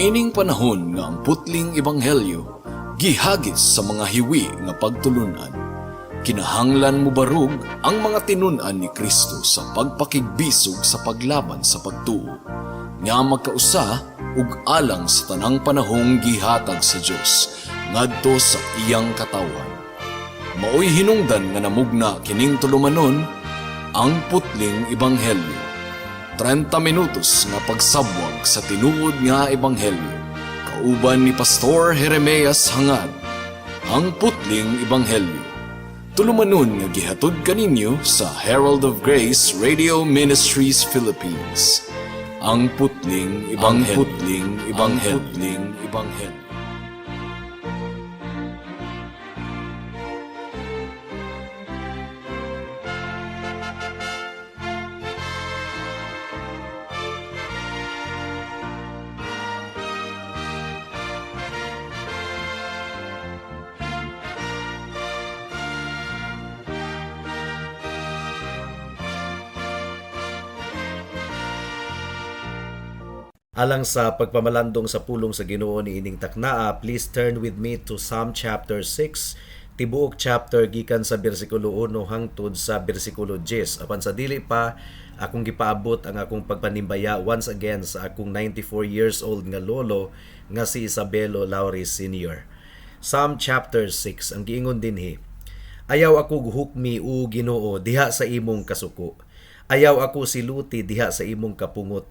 Niining panahon nga ang putling ebanghelyo gihagis sa mga hiwi nga pagtulunan. Kinahanglan mo barug ang mga tinun-an ni Kristo sa pagpakigbisog sa paglaban sa pagtuo, nga magkausa ug alang sa tanang panahong gihatag sa Dios ngadto sa iyang katawan. Maoy hinungdan nga namugna kining tulumanon ang putling ebanghelyo. 30 minutos nga pagsabwag sa tinuod nga ebanghelyo. Kauban ni Pastor Jeremias Hangad, ang putling ebanghelyo. Tulumanon nga gihatod kaninyo sa Herald of Grace Radio Ministries Philippines. Ang putling ebanghelyo. Alang sa pagpamalandong sa pulong sa Ginoo ni ining taknaa, please turn with me to Psalm chapter 6, tibuok chapter gikan sa bersikulo 1 hangtod sa bersikulo 10. Apan sa dili pa akong gipaabot ang akong pagpanimbaya once again sa akong 94 years old nga lolo nga si Isabelo Lauris Sr. Psalm chapter 6 ang giingon dinhi: Ayaw ako guhukmi o Ginoo diha sa imong kasuko. Ayaw ako siluti diha sa imong kapungot.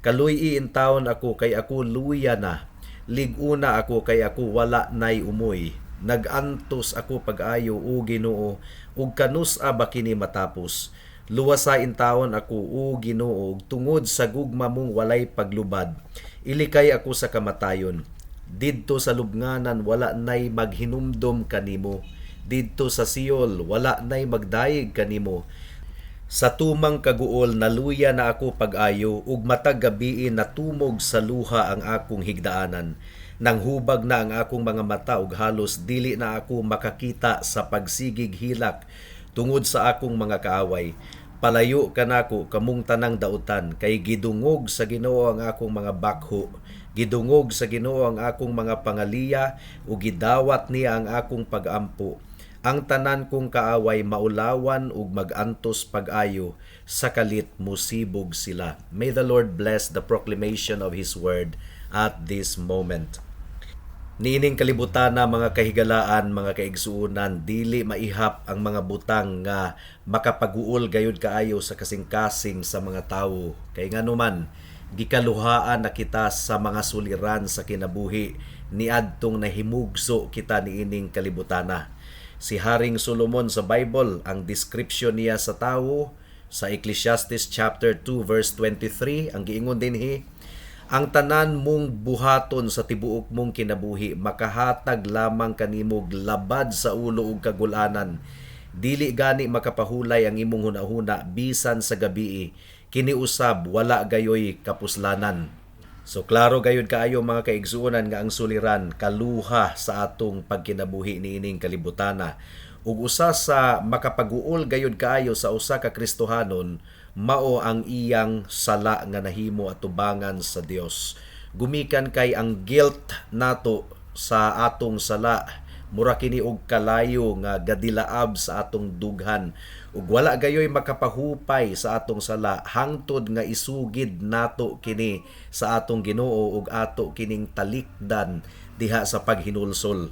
Kaluy in taon ako kay ako luya na. Liguna ako kay ako wala nay umoy. Nagantos ako pag-ayo o Ginoo ug kanus-a ba kini matapos. Luwasa in taon ako o Ginoo tungod sa gugma mong walay paglubad. Ilikay ako sa kamatayon. Didto sa lubnganan wala nay maghinumdom kanimo. Didto sa Siol wala nay magdayeg kanimo. Sa tumang kaguol naluya na ako pag-ayo ug matag gabii natumog sa luha ang akong higdaanan. Nang hubag na ang akong mga mata ug halos dili na ako makakita sa pagsigig hilak tungod sa akong mga kaaway. Palayo kanako kamong tanang dautan kay gidungog sa Ginoo ang akong mga bakho. Gidungog sa Ginoo ang akong mga pangaliya ug gidawat niya ang akong pag-ampo. Ang tanan kong kaaway maulawan ug magantos pag-ayo, sa kalit musibog sila. May the Lord bless the proclamation of His word at this moment. Niining kalibutan na mga kahigalaan, mga kaigsuunan, dili maihap ang mga butang nga makapaguol gayud kaayo sa kasing-kasing sa mga tawo. Kay nganuman, gikaluhaan na kita sa mga suliran sa kinabuhi niadtong nahimugso kita niining kalibutana. Si Haring Solomon sa Bible, ang description niya sa tawo sa Ecclesiastes chapter 2 verse 23, ang giingon dinhi: ang tanan mong buhaton sa tibuok mong kinabuhi makahatag lamang kanimo labad sa ulo ug kagulanan. Dili gani makapahulay ang imong hunahuna bisan sa gabii, kini usab wala gayoy kapuslanan. So klaro gayud kaayo mga kaigsuonan nga ang suliran kaluha sa atong pagkinabuhi niining kalibutana. Ug usa sa makapaguol gayud kaayo sa usa ka Kristohanon mao ang iyang sala nga nahimo atubangan sa Dios. Gumikan kay ang guilt nato sa atong sala mura kini og kalayo nga gadilaab sa atong dughan ug wala gayoy makapahupay sa atong sala hangtod nga isugid nato kini sa atong Ginoo ug ato kining talikdan diha sa paghinulsol.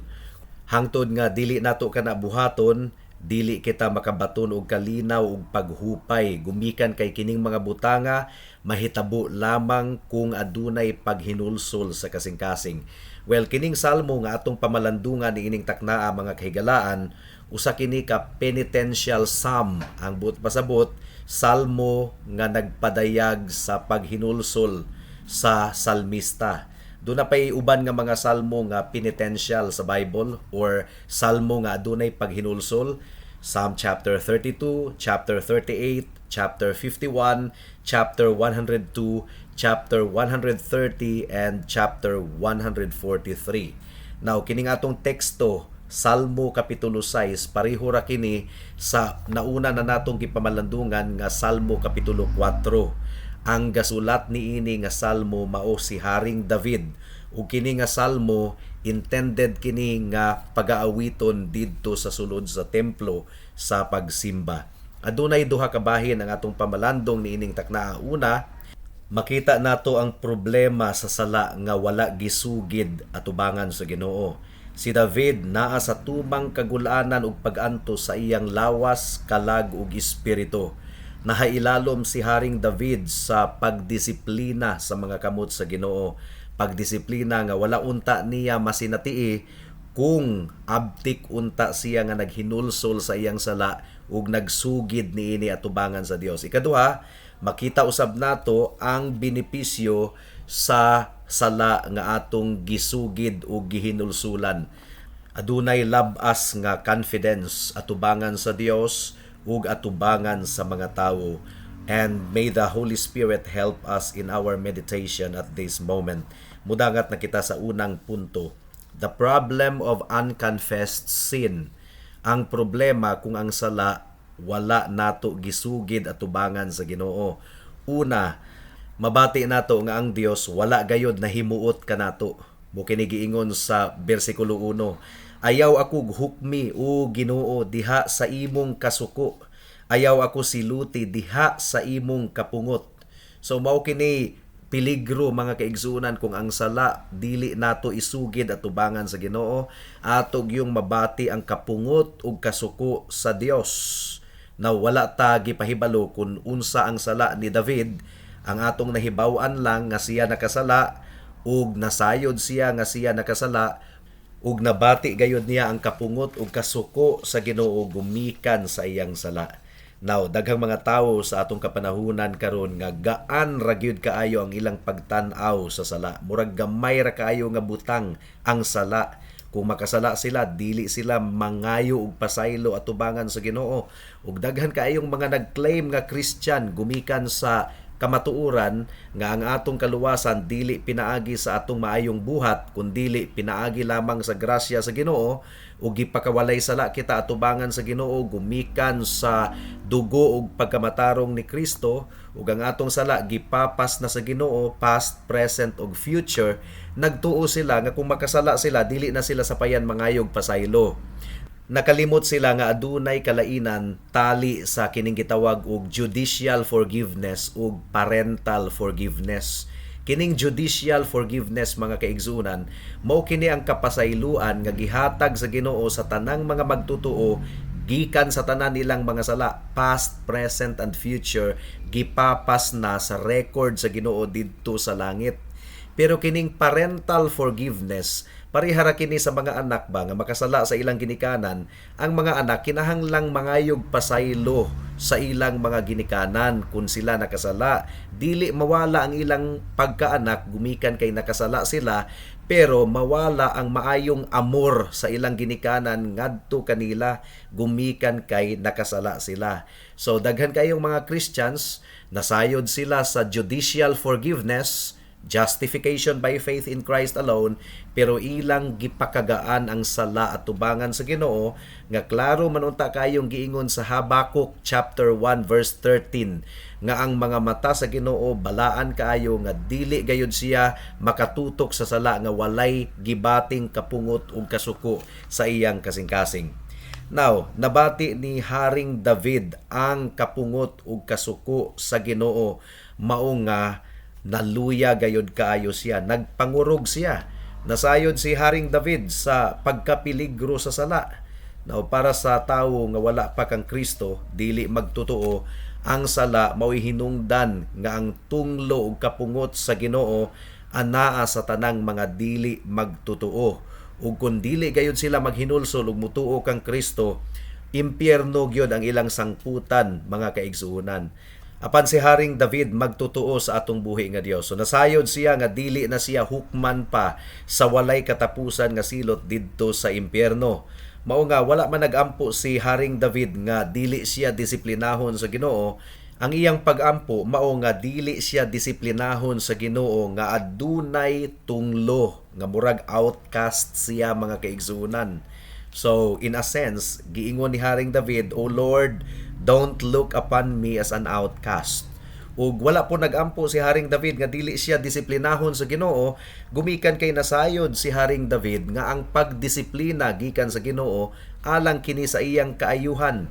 Hangtod nga dili nato kana buhaton, dili kita makabaton og kalinaw ug paghupay. Gumikan kay kining mga butanga mahitabo lamang kung adunay paghinulsol sa kasing-kasing. Well, kining salmo nga atong pamalandungan niining taknaa mga kahigalaan, usa kini ka penitential psalm. Ang buot pasabot, salmo nga nagpadayag sa paghinulsol sa salmista. Doon na pa'y uban nga mga salmo nga penitential sa Bible or salmo nga adunay paghinulsol. Psalm chapter 32, chapter 38, chapter 51, chapter 102, chapter 130, and chapter 143. Now, kining atong teksto, Salmo Kapitulo 6, pareho ra kini sa nauna na natong gipamalandungan nga Salmo Kapitulo 4. Ang gasulat niini nga salmo mao si Haring David ug kini nga salmo intended kini nga pagaawiton didto sa sulod sa templo sa pagsimba. Adunay duha ka bahin ang atong pamalandong niining taknaa. Una, makita nato ang problema sa sala nga wala gisugid atubangan sa Ginoo. Si David naa sa tubang kagulanan ug pag-anto sa iyang lawas, kalag ug espiritu. Nahailalom si Haring David sa pagdisiplina sa mga kamot sa Ginoo. Pagdisiplina nga wala unta niya masinatii kung abtik unta siya nga naghinulsol sa iyang sala ug nagsugid niini atubangan sa Dios. Ikaduha, makita usab nato ang benepisyo sa sala nga atong gisugid ug gihinulsulan. Adunay labas nga confidence atubangan sa Dios ug atubangan sa mga tawo. And may the Holy Spirit help us in our meditation at this moment. Mudangat na kita sa unang punto. The problem of unconfessed sin. Ang problema kung ang sala wala nato gisugid atubangan sa Ginoo. Una, mabati nato nga ang Dios wala gayod na himuot kanato. Mukini giingon sa bersikulo 1. Ayaw ako hukmi o Ginoo diha sa imong kasuko. Ayaw ako siluti diha sa imong kapungot. So mao kini peligro mga kaigsunan kung ang sala dili nato isugid atubangan sa Ginoo, atog yung mabati ang kapungot ug kasuko sa Dios. Na wala ta gipahibalo kung unsa ang sala ni David. Ang atong nahibaw-an lang nga siya nakasala ug nasayod siya nga siya nakasala ug nabati gayud niya ang kapungot ug kasuko sa Ginoo gumikan sa iyang sala. Now, daghang mga tawo sa atong kapanahunan karon nga gaan ra gyud kaayo ang ilang pagtan-aw sa sala. Murag gamay ra kaayo nga butang ang sala. Kung makasala sila, dili sila mangayo og pasaylo atubangan sa Ginoo. Ug daghan kaayong mga nagclaim nga Christian gumikan sa kamatuoran nga ang atong kaluwasan dili pinaagi sa atong maayong buhat kundi pinaagi lamang sa grasya sa Ginoo ug gipakawalay sala kita atubangan sa Ginoo gumikan sa dugo ug pagkamatarong ni Kristo ug ang atong sala gipapas na sa Ginoo past, present ug future. Nagtuo sila nga kung makasala sila dili na sila sapayan mangayog pasaylo. Nakalimot sila nga adunay kalainan tali sa kining gitawag og judicial forgiveness ug parental forgiveness. Kining judicial forgiveness mga kaigsunan, mao kini ang kapasayloan nga gihatag sa Ginoo sa tanang mga magtutuo gikan sa tanan nilang mga sala, past, present and future, gipapas na sa record sa Ginoo didto sa langit. Pero kining parental forgiveness, parihara kini sa mga anak ba nga makasala sa ilang ginikanan, ang mga anak kinahanglang mangayog pasaylo sa ilang mga ginikanan kung sila nakasala. Dili mawala ang ilang pagkaanak gumikan kay nakasala sila, pero mawala ang maayong amor sa ilang ginikanan ngadto kanila gumikan kay nakasala sila. So daghan kayong mga Christians nasayod sila sa judicial forgiveness, justification by faith in Christ alone, pero ilang gipakagaan ang sala at tubangan sa Ginoo nga klaro manunta kayong giingon sa Habakuk chapter 1 verse 13 nga ang mga mata sa Ginoo balaan kaayo nga dili gayud siya makatutok sa sala nga walay gibating kapungot ug kasuko sa iyang kasing-kasing. Now, nabati ni Haring David ang kapungot ug kasuko sa Ginoo mao nga naluya gayud kaayo siya, nagpangurog siya. Nasayod si Haring David sa pagkapiligro sa sala. Now, para sa tawo nga wala pa kang Kristo, dili magtotoo, ang sala mao'y hinungdan nga ang tunglo ug kapungot sa Ginoo anaa sa tanang mga dili magtotoo. Ug kung dili gayud sila maghinulsol ug mutuo kang Kristo, impyerno gyud ang ilang sangputan mga kaigsuonan. Apan si Haring David magtutuo sa atong buhi nga Dios. So nasayod siya nga dili na siya hukman pa sa walay katapusan nga silot didto sa impyerno. Mao nga wala man nagampo si Haring David nga dili siya disiplinahon sa Ginoo. Ang iyang pagampo mao nga dili siya disiplinahon sa Ginoo nga adunay tunglo nga murag outcast siya mga kaigsunan. So in a sense, giingon ni Haring David, "O Lord, don't look upon me as an outcast." ug wala po nagampo si Haring David nga dili siya disiplinahon sa Ginoo, gumikan kay nasayod si Haring David nga ang pagdisiplina gikan sa Ginoo alang kini sa iyang kaayuhan.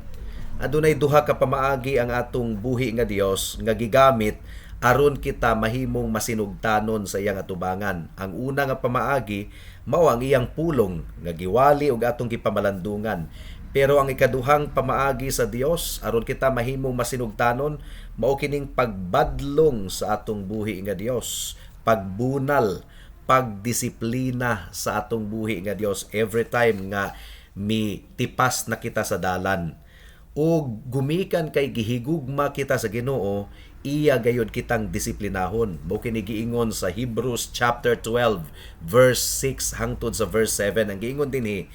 Adunay duha ka pamaagi ang atong buhi nga Dios nga gigamit aron kita mahimong masinugtanon sa iyang atubangan. Ang una nga pamaagi mao ang iyang pulong nga giwali og atong gipamalandungan. Pero ang ikaduhang pamaagi sa Dios aron kita mahimong masinugtanon mao kining pagbadlong sa atong buhi nga Dios, pagbunal, pagdisiplina sa atong buhi nga Dios every time nga mitipas na kita sa dalan. O gumikan kay gihigugma kita sa Ginoo, iya gayud kitang disiplinahon. Mao kini giingon sa Hebrews chapter 12 verse 6 hangtod sa verse 7. Ang giingon dinhi,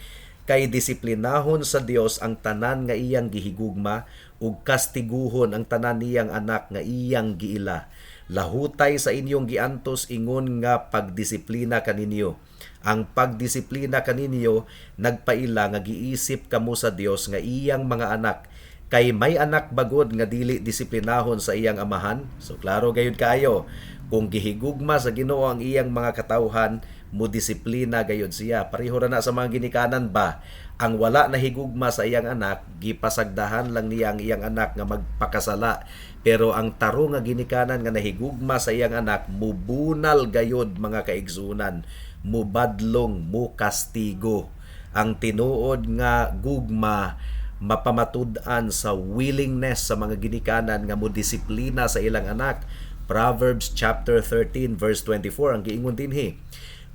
kay disiplinahon sa Dios ang tanan nga iyang gihigugma ug kastiguhon ang tanan niyang anak nga iyang giila. Lahutay sa inyong giantos ingon nga pagdisiplina kaninyo. Ang pagdisiplina kaninyo nagpaila nga giisip kamo sa Dios nga iyang mga anak. Kay may anak bagod nga dili disiplinahon sa iyang amahan. So klaro gayud kaayo, kung gihigugma sa Ginoo ang iyang mga katawhan, modisiplina gayud siya. Pareho ra na sa mga ginikanan ba, ang wala na higugma sa iyang anak, gipasagdahan lang niya ang iyang anak nga magpakasala. Pero ang taro nga ginikanan nga nahigugma sa iyang anak, mubunal gayud mga kaigsunan, mubadlong, mukastigo. Ang tinuod nga gugma mapamatud-an sa willingness sa mga ginikanan nga modisiplina sa ilang anak. Proverbs chapter 13 verse 24 ang giingon dinhi,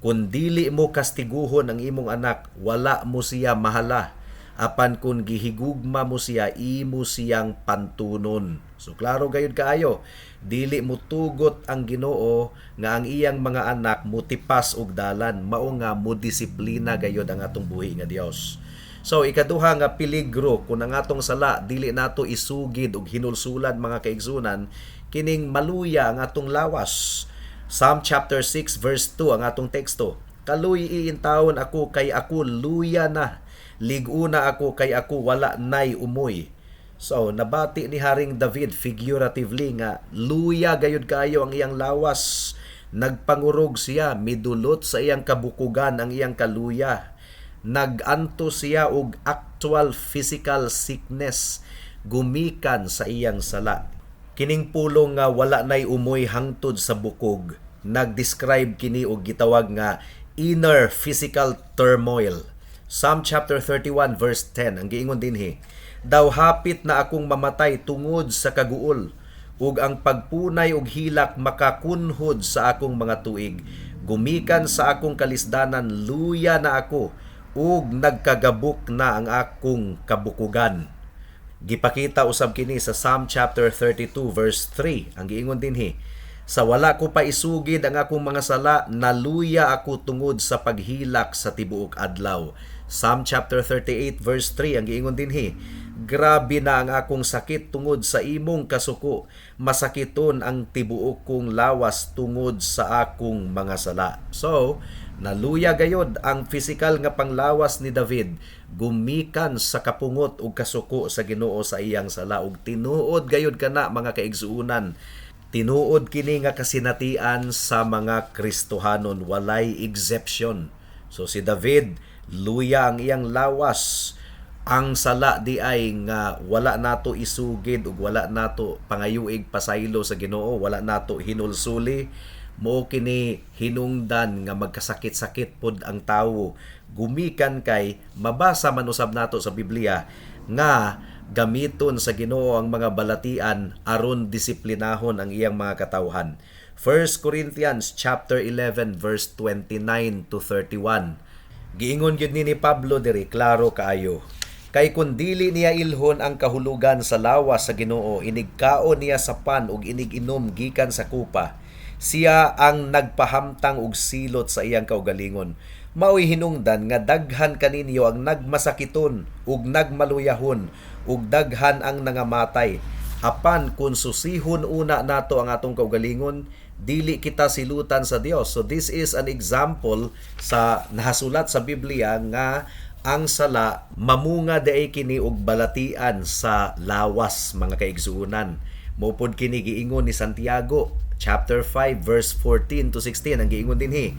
kung dili mo kastiguhon ang imong anak, wala mo siya mahala. Apan kung gihigugma mo siya, imo siyang pantunon. So klaro gayud kaayo, dili mo tugot ang Ginoo nga ang iyang mga anak mutipas og dalan, mao nga modisiplina gayud ang atong buhi nga Dios. So ikaduha nga peligro kung ang atong sala dili nato isugid og hinulsulan mga kaigsunan, kining maluya ang atong lawas. Psalm chapter 6 verse 2 ang atong teksto. Kaluy iintawon ako kay ako luya na. Liguna ako kay ako wala nay umoy. So nabati ni Haring David figuratively nga luya gayud kayo ang iyang lawas. Nagpangurog siya, midulot sa iyang kabukugan ang iyang kaluya. Naganto siya og actual physical sickness gumikan sa iyang sala. Kining pulong nga wala nay umoy hangtod sa bukog, nagdescribe kini og gitawag nga inner physical turmoil. Psalm chapter 31 verse 10 ang giingon dinhi, daw hapit na akong mamatay tungod sa kaguol, ug ang pagpunay og hilak makakunhod sa akong mga tuig. Gumikan sa akong kalisdanan, luya na ako, ug nagkagabok na ang akong kabukugan. Gipakita usab kini sa Psalm chapter 32 verse 3 ang giingon dinhi, sa wala ko pa isugid ang akong mga sala, naluya ako tungod sa paghilak sa tibuok adlaw. Psalm chapter 38 verse 3 ang giingon dinhi, grabe na ang akong sakit tungod sa imong kasuko, masakiton ang tibuok kong lawas tungod sa akong mga sala. So naluya gayod ang physical nga panglawas ni David gumikan sa kapungot ug kasuko sa Ginoo sa iyang sala, ug tinuod gayod kana mga kaigsuunan, tinuod kini nga kasinatian sa mga Kristohanon, walay exception. So si David luya ang iyang lawas. Ang sala di ay nga wala nato isugid ug wala nato pangayuig pasaylo sa Ginoo, wala nato hinulsuli. Mo kini hinungdan nga magkasakit-sakit pod ang tawo gumikan kay mabasa man usab nato sa Biblia nga gamiton sa Ginoo ang mga balatian aron disiplinahon ang iyang mga katawhan. 1 Corinthians chapter 11 verse 29 to 31. Giingon gyud ni Pablo diri, klaro kaayo. Kay kun dili niya ilhon ang kahulugan sa lawas sa Ginoo, inigkaon niya sa pan ug inig-inom gikan sa kupa. Siya ang nagpahamtang og silot sa iyang kaugalingon. Mao'y hinungdan nga daghan kaninyo ang nagmasakiton ug nagmaluyahon ug daghan ang nangamatay. Apan kung susihon una nato ang atong kaugalingon, dili kita silutan sa Dios. So this is an example sa nahasulat sa Biblia nga ang sala mamunga daay kini og balatian sa lawas mga kaigsuunan. Mopod kini giingon ni Santiago chapter 5 verse 14 to 16 ang giingon dinhi.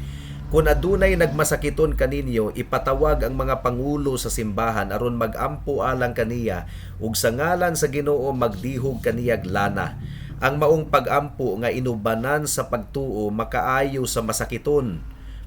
Kung adunay nagmasakiton kaninyo, ipatawag ang mga pangulo sa simbahan aron magampo alang kaniya ug sa ngalan sa Ginoo maglihog kaniyag lana. Ang maong pagampo nga inubanan sa pagtuo makaayo sa masakiton.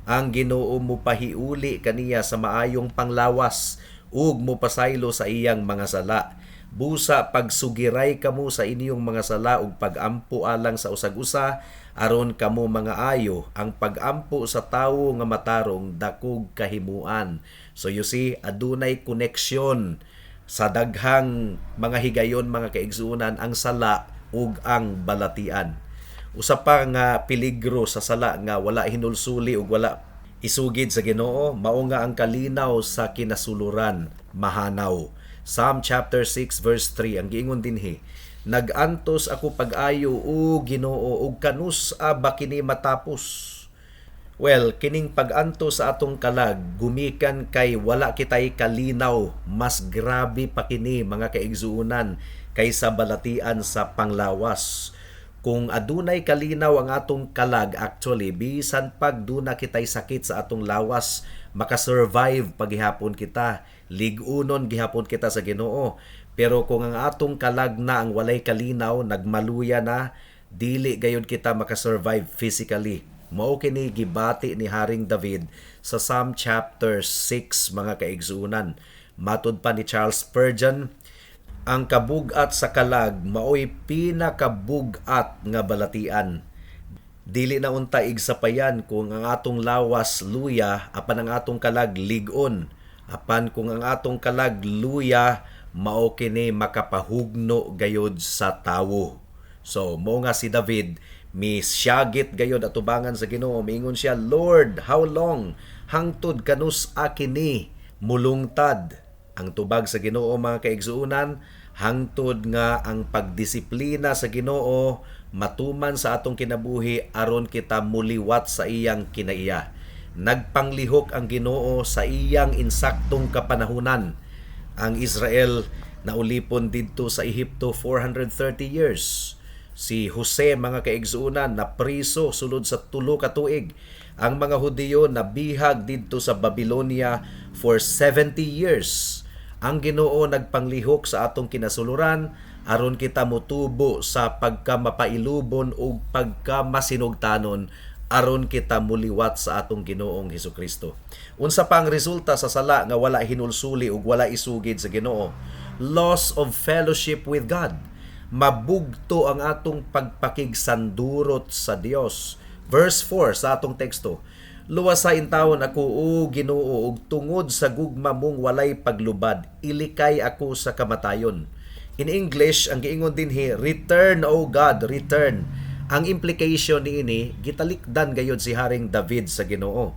Ang Ginoo mopahiuli kaniya sa maayong panglawas ug mopasaylo sa iyang mga sala. Busa pagsugiray kamo sa inyong mga sala ug pagampo alang sa usag-usa aron kamo mga ayo. Ang pagampo sa tawo nga matarong dakog kahimuan. So you see, adunay connection sa daghang mga higayon mga kaigsuonan ang sala ug ang balatian. Usa pa nga peligro sa sala nga wala hinulsuli ug wala isugid sa Ginoo mao nga ang kalinaw sa kinasuluran mahanaw. Psalm chapter 6 verse 3 ang giingon dinhi, nagantos ako pag-ayo o Ginoo ug kanus ba kini matapos. Well, kining pag-anto sa atong kalag gumikan kay wala kitay kalinaw, mas grabe pa kini mga kaigsuonan kaysa balatian sa panglawas. Kung adunay kalinaw ang atong kalag, actually bisan pag duna kitay sakit sa atong lawas, makasurvive paghihapon kita, ligunon gihapon kita sa Ginoo. Pero kung ang atong kalag na ang walay kalinaw, nagmaluya na, dili gayud kita makasurvive physically. Mao kini gibati ni Haring David sa Psalm chapter 6 mga kaigsuonan. Matud pa ni Charles Spurgeon, ang kabug-at sa kalag mao'y pinakabug-at nga balatian. Dili na unta igsapayan kung ang atong lawas luya apan ang atong kalag ligon. Apan kung ang atong kalag luya mao kini makapahugno gayod sa tawo. So mo nga si David misyagit gayod atubangan sa Ginoo, miingon siya, Lord, how long hangtod kanus akini mulungtad. Ang tubag sa Ginoo mga kaigsuonan, hangtod nga ang pagdisiplina sa Ginoo matuman sa atong kinabuhi aron kita muliwat sa iyang kinaiya. Nagpanglihok ang Ginoo sa iyang insaktong kapanahunan. Ang Israel naulipon didto sa Ehipto 430 years. Si Jose mga kaigsuonan na priso sulod sa 3 ka tuig. Ang mga Hudiyo nabihag didto sa Babylonia for 70 years. Ang Ginoo nagpanglihok sa atong kinasuluran aron kita motubo sa pagkamapailubon o pagkamasinugtanon aron kita muliwat sa atong Ginoong Hesukristo. Unsa pa ang resulta sa sala nga wala hinulsuli ug wala isugid sa Ginoo? Loss of fellowship with God. Mabugto ang atong pagpakigsandurot sa Dios. Verse 4 sa atong teksto, luwasain taon ako o Ginoo ug tungod sa gugma mong walay paglubad, ilikay ako sa kamatayon. In English, ang giingon dinhi, return O God, return. Ang implication niini, gitalikdan gayud si Haring David sa Ginoo.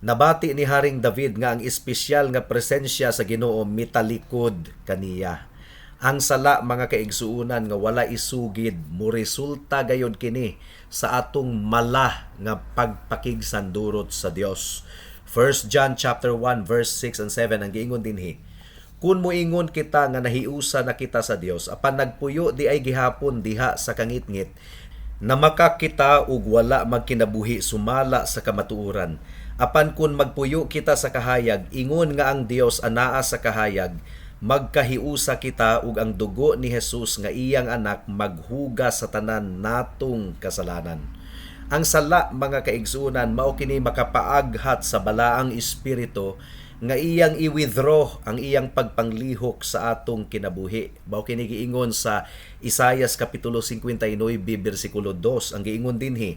Nabati ni Haring David nga ang espesyal nga presensya sa Ginoo mitalikod kaniya. Ang sala mga kaigsuonan nga wala isugid mo resulta gayud kini sa atong mala nga pagpakigsandurot sa Dios. 1 John chapter 1 verse 6 and 7 ang giingon dinhi, kun moingon kita nga nahiusa na kita sa Dios apan nagpuyo di ay gihapon diha sa kangitngit, na makakita ug wala magkinabuhi sumala sa kamatuoran. Apan kun magpuyo kita sa kahayag, ingon nga ang Dios anaa sa kahayag, magkahiusa kita ug ang dugo ni Jesus nga iyang anak maghugas sa tanan natong kasalanan. Ang sala mga kaigsuonan mao kini makapaaghat sa balaang espiritu nga iyang i-withdraw ang iyang pagpanglihok sa atong kinabuhi. Mao kini giingon sa Isaias kapitulo 59 bersikulo 2 ang giingon dinhi,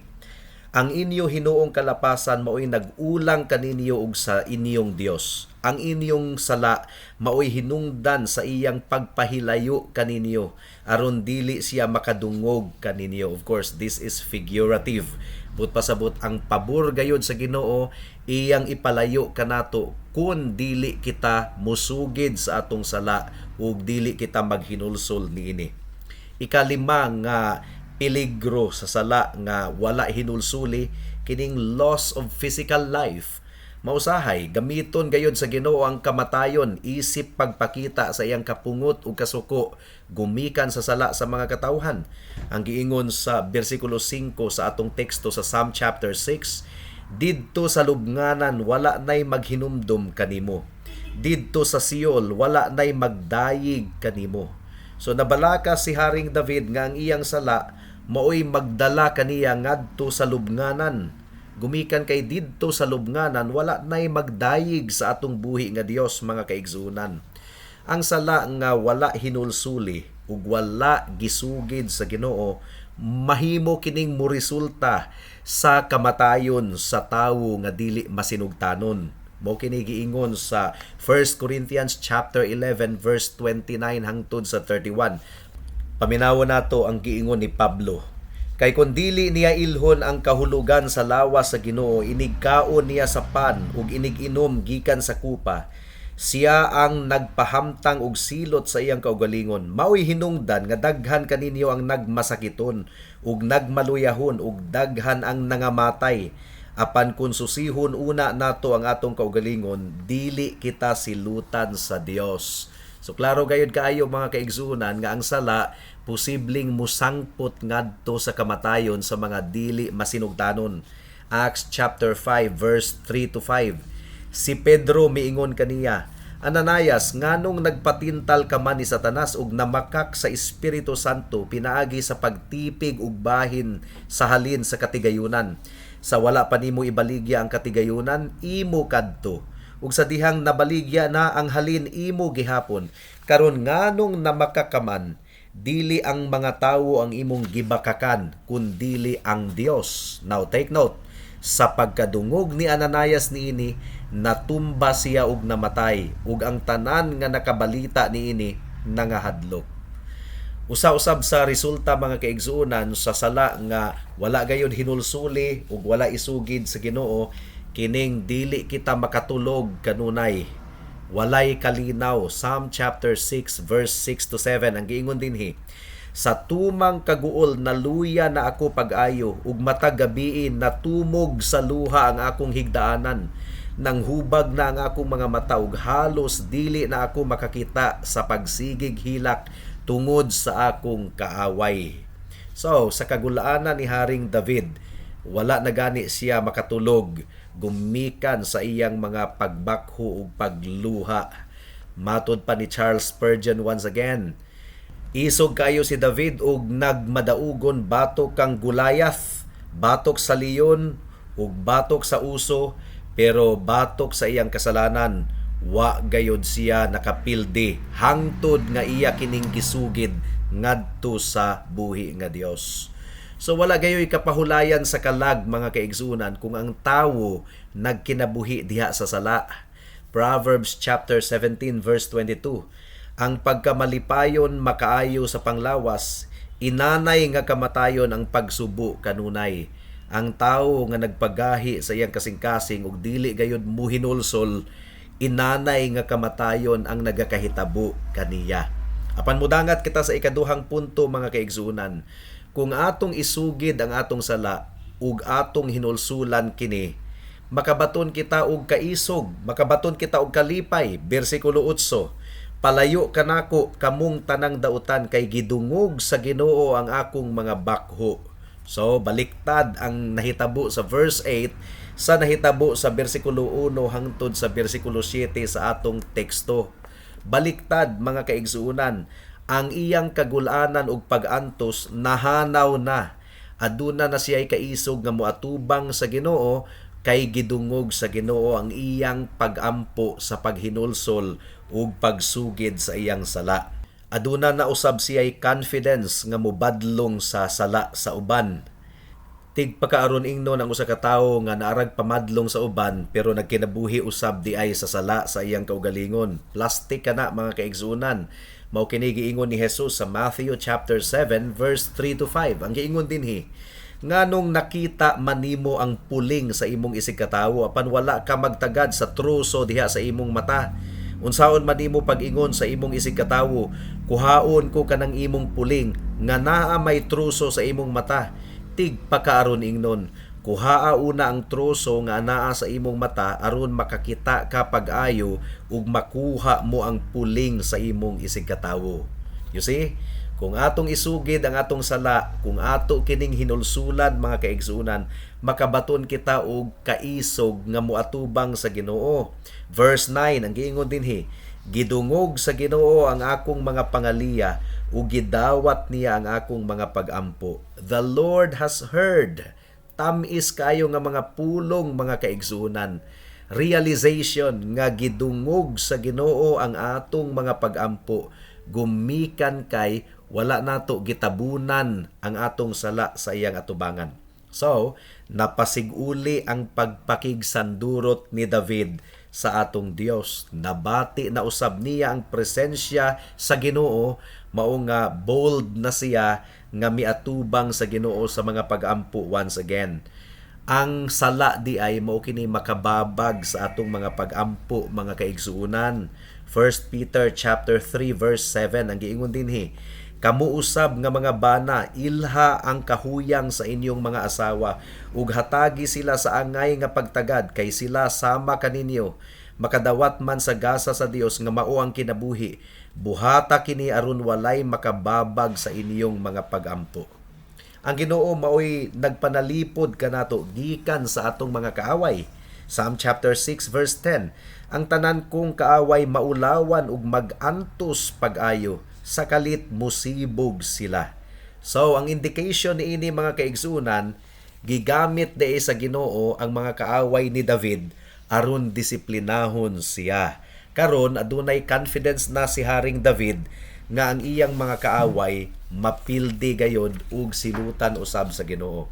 ang inyo hinuong kalapasan mao'y nag-ulang kaninyo ug sa inyong Dios. Ang inyong sala mao'y hinungdan sa iyang pagpahilayo kaninyo aron dili siya makadungog kaninyo. Of course, this is figurative. But pasabot ang pabor gayud sa Ginoo iyang ipalayo kanato kun dili kita musugid sa atong sala ug dili kita maghinulsol niini. Ikalima nga peligro sa sala nga wala hinulsuli kining loss of physical life. Mausahay, gamiton gayud sa Ginoo ang kamatayon isip pagpakita sa iyang kapungot ug kasuko gumikan sa sala sa mga katawhan. Ang giingon sa bersikulo 5 sa atong teksto sa Psalm chapter 6, didto sa lubnganan wala nay maghinumdum kanimo. Didto sa Siol wala nay magdayig kanimo. So nabalaka si Haring David nga ang iyang sala maoy magdala kaniya ngadto sa lubnganan. Gumikan kay didto sa lubnganan wala nay magdayig sa atong buhi nga Dios, mga kaigsunan. Ang sala nga wala hinulsuli ug wala gisugid sa Ginoo mahimo kining moresulta sa kamatayon sa tawo nga dili masinugtanon. Mo kini giingon sa 1 Corinthians chapter 11 verse 29 hangtod sa 31. Paminawon nato ang giingon ni Pablo. Kay kung dili niya ilhon ang kahulugan sa lawas sa Ginoo, inigkaon niya sa pan ug inig-inom gikan sa kupa, siya ang nagpahamtang og silot sa iyang kaugalingon. Mao'y hinungdan nga daghan kaninyo ang nagmasakiton ug nagmaluyahon ug daghan ang nangamatay. Apan kung susihon una nato ang atong kaugalingon, dili kita silutan sa Dios. So klaro gayud kaayo mga kaigsunan nga ang sala posibleng musangpot ngadto sa kamatayon sa mga dili masinugtanon. Acts chapter 5 verse 3 to 5. Si Pedro miingon kaniya, Ananias, nganong nagpatintal ka man ni Satanas ug namakak sa Espiritu Santo pinaagi sa pagtipig ug bahin sa halin sa katigayunan. Sa wala pa nimo ibaligya ang katigayunan, imo kadto. Ug sa dihang nabaligya na ang halin imo gihapon, karon nganong namakakaman, dili ang mga tawo ang imong gibakakan, kundili ang Dios. Now take note, sa pagkadungog ni Ananias niini, natumba siya ug namatay, ug ang tanan nga nakabalita niini nangahadlok. Usa-usab sa resulta mga kaigsuonan sa sala nga wala gayud hinulsuli ug wala isugid sa Ginoo, kining dili kita makatulog kanunay, walay kalinaw. Psalm chapter 6 verse 6 to 7 ang giingon dinhi, sa tumang kaguol naluya na ako pag-ayo ug matag gabii natumog sa luha ang akong higdaanan. Nang hubag na ang akong mga mata ug halos dili na ako makakita sa pagsigig hilak tungod sa akong kaaway. So sa kagulaanan ni Haring David, wala na gani siya makatulog gumikan sa iyang mga pagbakho ug pagluha. Matod pa ni Charles Spurgeon once again, isog kayo si David ug nagmadaugon batok kang Goliath, batok sa leon ug batok sa uso, pero batok sa iyang kasalanan wa gayod siya nakapildi hangtod nga iya kining gisugid ngadto sa buhi nga Dios. So wala gayoy kapahulayan sa kalag mga kaigsunan kung ang tawo nagkinabuhi diha sa sala. Proverbs chapter 17 verse 22. Ang pagkamalipayon makaayo sa panglawas, inanay nga kamatayon ang pagsubo kanunay. Ang tawo nga nagpagahi sa iyang kasing-kasing ug dili gayud muhinulsol, inanay nga kamatayon ang nagakahitabo kaniya. Apan mudangat kita sa ikaduhang punto mga kaigsunan. Kung atong isugid ang atong sala ug atong hinulsulan kini, makabaton kita og kaisog, makabaton kita og kalipay. Bersikulo 8, palayo kanako kamong tanang dautan kay gidungog sa Ginoo ang akong mga bakho. So baliktad ang nahitabo sa verse 8 sa nahitabo sa bersikulo 1 hangtod sa bersikulo 7 sa atong teksto. Baliktad mga kaigsuunan, ang iyang kagulanan ug pag-antos nahanaw na. Aduna na siya'y kaisog nga moatubang sa Ginoo kay gidungog sa Ginoo ang iyang pag-ampo sa paghinulsol ug pagsugid sa iyang sala. Aduna na usab siya'y confidence nga mobadlong sa sala sa uban. Tigpakaaron ingnon ang usa ka tawo nga naarag pamadlong sa uban pero nagkinabuhi usab di ay sa sala sa iyang kaugalingon. Plastic kana mga kaigsunan. Mao kini giingon ni Jesus sa Matthew chapter 7 verse 3 to 5. Ang giingon dinhi, nganong nakita manimo ang puling sa imong isig katawo apan wala ka magtagad sa truso diha sa imong mata. Unsaon man nimo pag-ingon sa imong isig katawo, kuhaon ko kanang imong puling nga naa may truso sa imong mata. Tigpakaaron ingnon, Kuhaa una ang troso nga anaa sa imong mata aron makakita ka pag-ayo ug makuha mo ang puling sa imong isig katawo. You see? Kung atong isugid ang atong sala, kung ato kining hinulsulan mga kaigsunan, makabaton kita og kaisog nga moatubang sa Ginoo. Verse 9 ang giingon dinhi, gidungog sa Ginoo ang akong mga pangaliya ug gidawat niya ang akong mga pag-ampo. The Lord has heard. Tamis kayo nga mga pulong mga kaigsunan. Realization nga gidungog sa Ginoo ang atong mga pag-ampo. Gumikan kay wala nato gitabunan ang atong sala sa iyang atubangan. So, napasiguli ang pagpakigsandurot ni David sa atong Dios. Nabati na usab niya ang presensya sa Ginoo, mao nga bold na siya nga miatubang sa Ginoo sa mga pag-ampo once again. Ang sala di ay mao kini makababag sa atong mga pag-ampo mga kaigsuunan. 1 Peter chapter 3 verse 7 ang giingon dinhi, kamu usab nga mga bana, ilha ang kahuyang sa inyong mga asawa ug hatagi sila sa angay nga pagtagad kay sila sama kaninyo, makadawat man sa gasa sa Dios nga mao ang kinabuhi. Buhata kini aron walay makababag sa inyong mga pag-ampo. Ang Ginoo maoy nagpanalipod kanato gikan sa atong mga kaaway. Psalm chapter 6 verse 10, ang tanan kong kaaway maulawan ug magantos pag-ayo, sakalit musibog sila. So, ang indication niini mga kaigsunan, gigamit dai sa Ginoo ang mga kaaway ni David aron disiplinahon siya. Karon adunay confidence na si Haring David nga ang iyang mga kaaway mapildi gayod ug silutan usab sa Ginoo.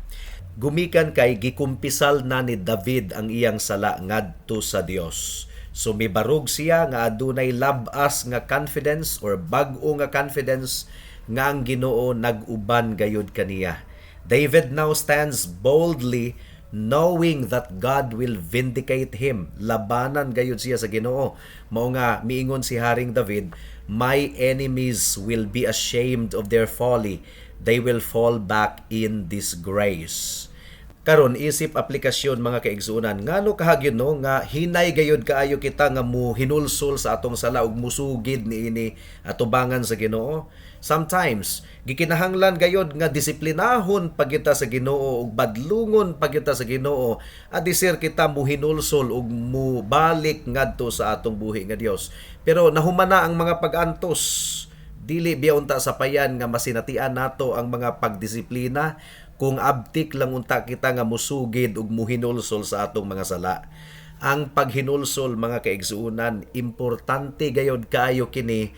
Gumikan kay gikumpisal na ni David ang iyang sala ngadto sa Dios. So mibarog siya nga adunay labas nga confidence or bag-o nga confidence nga ang Ginoo nag-uban gayud kaniya. David now stands boldly knowing that God will vindicate him. Labanan gayud siya sa Ginoo. Mao nga miingon si Haring David, my enemies will be ashamed of their folly. They will fall back in disgrace. Karon isip aplikasyon mga kaigsunan, ngano kahagyon no nga hinay gayud kaayo kita nga mo hinulsol sa atong sala ug musugid niini atubangan sa Ginoo. Sometimes gikinahanglan gayud nga disiplinahon pag kita sa Ginoo ug badlungon pag kita sa Ginoo adisir kita mo hinulsol ug mo balik ngadto sa atong buhi nga Dios. Pero nahumana ang mga pag-antos. Dili biya unta sa payan nga masinatian nato ang mga pagdisiplina kung abtik lang unta kita nga musugid ug muhinulsol sa atong mga sala. Ang paghinulsol mga kaigsuunan, importante gayod kaayo kini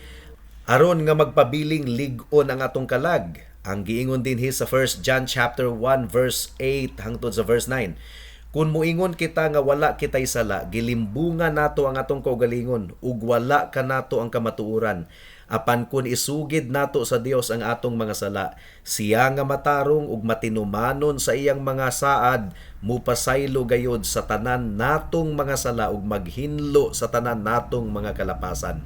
aron nga magpabiling lig-on ang atong kalag. Ang giingon dinhi sa 1 John chapter 1 verse 8 hangtod sa verse 9. Kung muingon kita nga wala kitay sala, gilimbungan nato ang atong kaugalingon ug wala ka nato ang kamatuoran. Apan kun isugid nato sa Dios ang atong mga sala, siya nga matarong ug matinumanon sa iyang mga saad, mupasaylo gayod sa tanan natong mga sala ug maghinlo sa tanan natong mga kalapasan.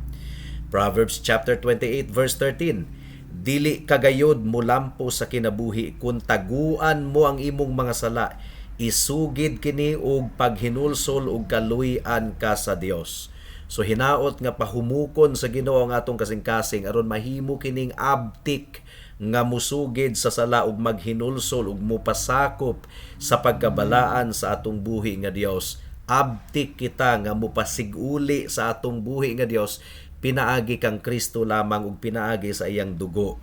Proverbs chapter 28 verse 13. Dili kagayod mulampo sa kinabuhi kun taguan mo ang imong mga sala, isugid kini og paghinulsol ug kaluy-an ka sa Dios. So hinaot nga pahumukon sa Ginoo ang atong kasing-kasing aron mahimo kining abtik nga musugid sa sala ug maghinulsol ug mupasakop sa pagkabalaan sa atong buhi nga Dios. Abtik kita nga mupasiguli sa atong buhi nga Dios, pinaagi kang Kristo lamang ug pinaagi sa iyang dugo.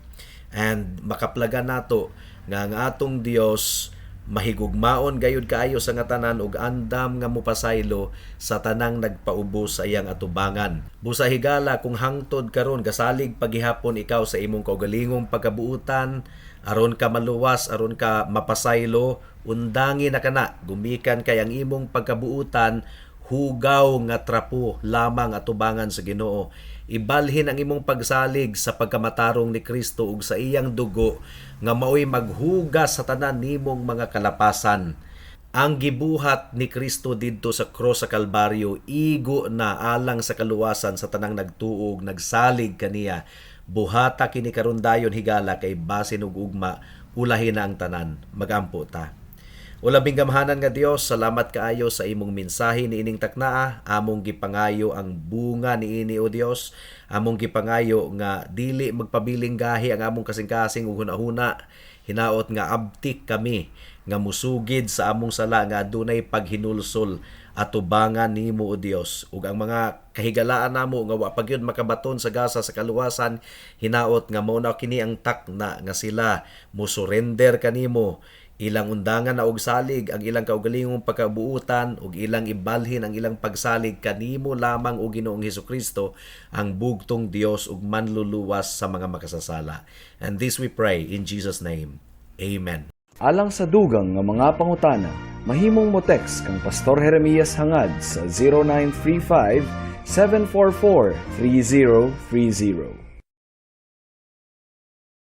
And makaplagan nato nga ang atong Dios mahigugmaon gayud kaayo sa nga tanan ug andam nga mupasaylo sa tanang nagpaubos sa iyang atubangan. Busa higala kung hangtod karon gasalig paghihapon ikaw sa imong kaugalingong pagkabuutan aron ka maluwas, aron ka mapasaylo, undangi na kana gumikan kay ang imong pagkabuutan hugaw nga trapo lamang atubangan sa Ginoo. Ibalhin ang imong pagsalig sa pagkamatarong ni Kristo ug sa iyang dugo nga maoy maghugas sa tanan nimong mga kalapasan. Ang gibuhat ni Kristo didto sa cross sa Kalbaryo igo na alang sa kaluwasan sa tanang nagtuog, nagsalig kaniya. Buhata kini karon dayon higala kay basin ug ugma ulahin na ang tanan. Magampo ta. O labing gamhanan nga Dios, salamat kaayo sa imong mensahe niining taknaa. Among gipangayo ang bunga niini o Dios. Among gipangayo nga dili magpabiling gahi ang among kasing-kasing ug hunahuna. Hinaot nga abtik kami nga musugid sa among sala nga adunay paghinulsol at tubangan nimo o Dios. Ug ang mga kahigalaan namo nga wa pagyud makabaton sa gasa sa kaluwasan, hinaot nga mao na kini ang takna nga sila mo surrender kanimo. Ilang undangan na og salig ang ilang kaugalingong pagkabuutan ug ilang ibalhin ang ilang pagsalig kanimo lamang o Ginoong Hesukristo ang bugtong Dios ug manluluwas sa mga makasasala. And this we pray in Jesus name. Amen. Alang sa dugang nga mga pangutana, mahimong mo text kang Pastor Jeremias hangad sa 0935 744 3030.